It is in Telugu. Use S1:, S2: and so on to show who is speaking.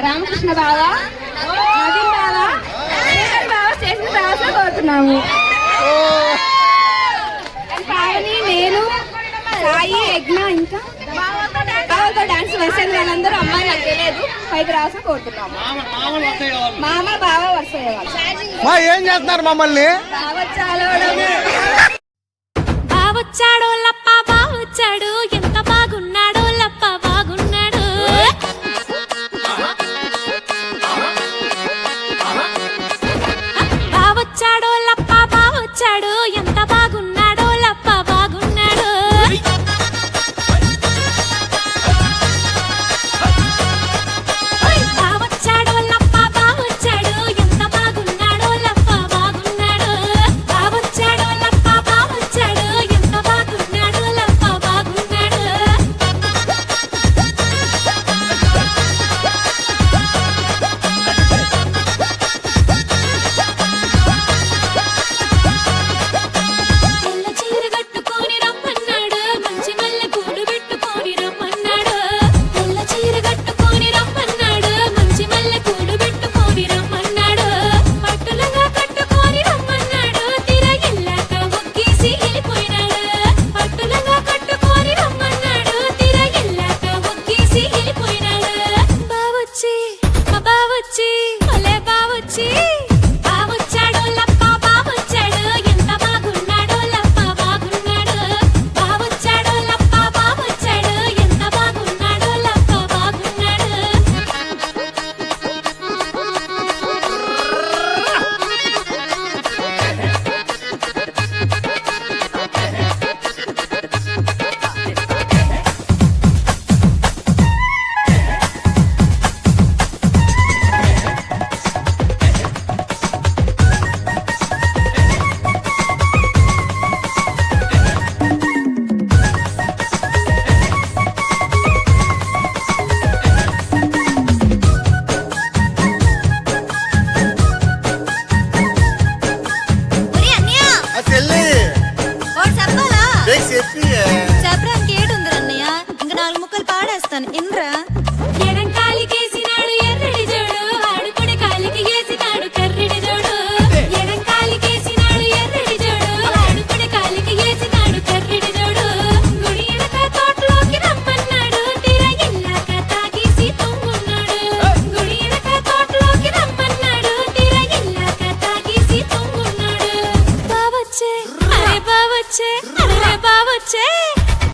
S1: రామకృష్ణ బావ, నవీన్ బావ, శేఖర్ బావ, స్టేషన్ బావ కోరుతున్నాము. పావని, నేను, సాయి, యజ్ఞ, ఇంకా బావతో డాన్స్ వేసేది వాళ్ళందరూ అమ్మాయి నాకు తెలియదు పైకి రావాల్సిన కోరుతున్నాము. మామ బావ వరుస
S2: ఏం చేస్తున్నారు మమ్మల్ని?
S3: బావొచ్చాడో లప్ప బావొచ్చాడు, ఎంత బాగున్నాడో లప్ప బాగున్నాడు. బావొచ్చాడో లప్ప బావొచ్చాడు, ఎంత బాగున్నాడో లప్ప బాగున్నాడు. బావొచ్చాడో లప్ప బావొచ్చాడు, ఎంత బాగున్నాడో లప్ప బాగున్నాడు. బావొచ్చాడో లప్ప బావొచ్చాడు, ఎంత బాగున్నాడో లప్ప బాగున్నాడు. తెల్ల చీర కట్టుకొని రమ్మన్నాడు, మంచి మల్లె పూలు పెట్టుకొని రమ్మన్నాడు. తెల్ల చీర కట్టుకొని రమ్మన్నాడు, మంచి మల్లె పూలు పెట్టుకొని రమ్మన్నాడు. పట్టులంగా కట్టుకొని రమ్మన్నాడు, తిరగిల్లాక ఒగ్గేసి వెళ్ళిపోయినాడు. పట్టులంగా కట్టుకొని రమ్మన్నాడు, తిరగిల్లాక ఒగ్గేసి వెళ్ళిపోయినాడు. బావొచ్చి మా బావొచ్చి భలే బావొచ్చి. బావొచ్చాడో లప్ప బావొచ్చాడు, ఎంత బాగున్నాడో లప్ప బాగున్నాడు. బావొచ్చాడో లప్ప బావొచ్చాడు, ఎంత బాగున్నాడో లప్ప బాగున్నాడు.
S2: ఆ చెల్లి చెప్పి
S4: చెప్పడానికి ఏడుంది అన్నయ్య, ఇంక 4 ముక్కలు పాడేస్తాను ఇన్రా.